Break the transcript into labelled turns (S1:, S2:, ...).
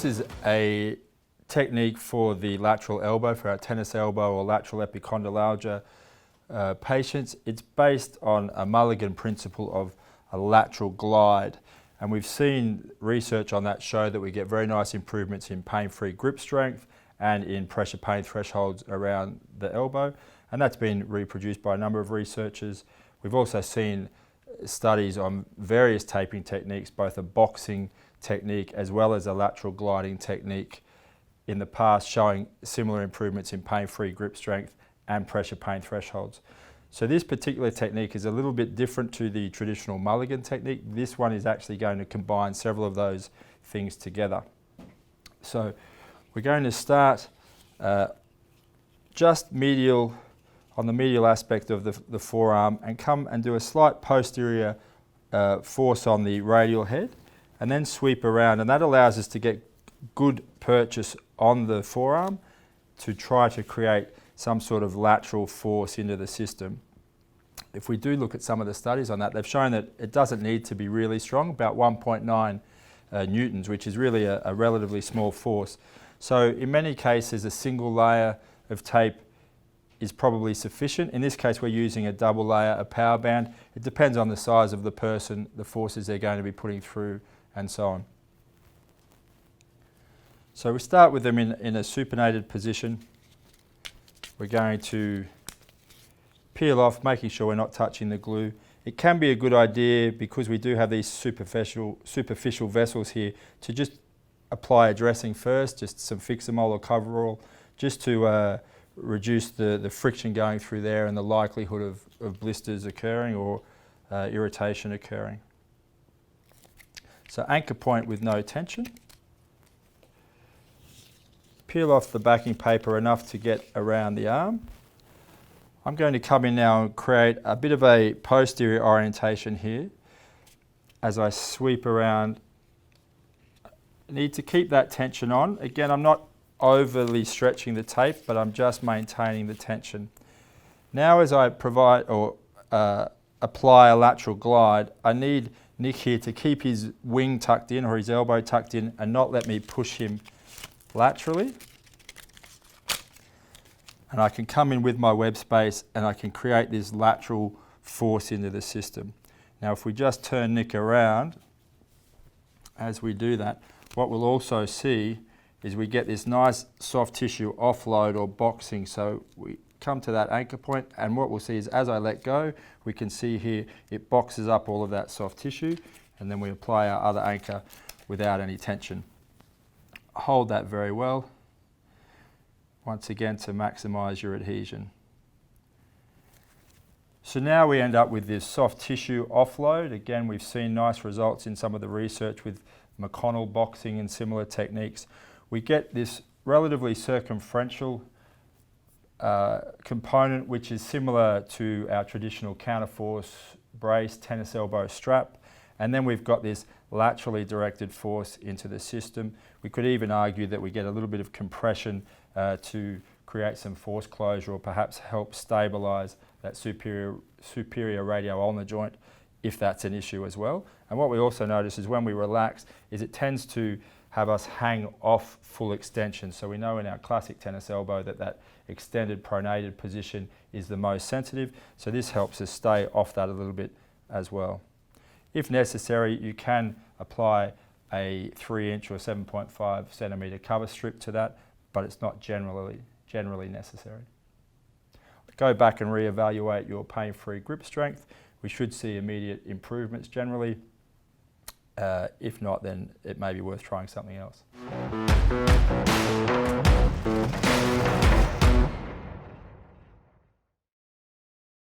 S1: this is a technique for the lateral elbow, for our tennis elbow or lateral epicondylalgia patients. It's based on a Mulligan principle of a lateral glide. And we've seen research on that show that we get very nice improvements in pain-free grip strength and in pressure pain thresholds around the elbow. And that's been reproduced by a number of researchers. We've also seen studies on various taping techniques, both a boxing technique as well as a lateral gliding technique in the past, showing similar improvements in pain-free grip strength and pressure pain thresholds. So this particular technique is a little bit different to the traditional Mulligan technique. This one is actually going to combine several of those things together. So we're going to start just medial, on the medial aspect of the forearm, and come and do a slight posterior force on the radial head, and then sweep around, and that allows us to get good purchase on the forearm to try to create some sort of lateral force into the system. If we do look at some of the studies on that, they've shown that it doesn't need to be really strong, about 1.9 newtons, which is really a relatively small force. So in many cases, a single layer of tape is probably sufficient. In this case, we're using a double layer, a power band. It depends on the size of the person, the forces they're going to be putting through, and so on. So we start with them in a supinated position. We're going to peel off, making sure we're not touching the glue. It can be a good idea, because we do have these superficial vessels here, to just apply a dressing first, just some Fixamol or Coverall, just to reduce the friction going through there and the likelihood of blisters occurring or irritation occurring. So anchor point with no tension. Peel off the backing paper enough to get around the arm. I'm going to come in now and create a bit of a posterior orientation here as I sweep around. I need to keep that tension on. Again, I'm not overly stretching the tape, but I'm just maintaining the tension. Now as I provide or apply a lateral glide, I need Nick here to keep his wing tucked in or his elbow tucked in and not let me push him laterally. And I can come in with my web space and I can create this lateral force into the system. Now if we just turn Nick around, as we do that, what we'll also see is we get this nice soft tissue offload or boxing. So we come to that anchor point, and what we'll see is as I let go, we can see here it boxes up all of that soft tissue, and then we apply our other anchor without any tension. Hold that very well, once again to maximize your adhesion. So now we end up with this soft tissue offload. Again, we've seen nice results in some of the research with McConnell boxing and similar techniques. We get this relatively circumferential component, which is similar to our traditional counterforce brace tennis elbow strap. And then we've got this laterally directed force into the system. We could even argue that we get a little bit of compression to create some force closure, or perhaps help stabilize that superior radio ulnar joint if that's an issue as well. And what we also notice is when we relax, is it tends to have us hang off full extension. So we know in our classic tennis elbow that extended pronated position is the most sensitive. So this helps us stay off that a little bit as well. If necessary, you can apply a 3-inch or 7.5 centimetre cover strip to that, but it's not generally necessary. Go back and re-evaluate your pain-free grip strength. We should see immediate improvements generally. If not, then it may be worth trying something else.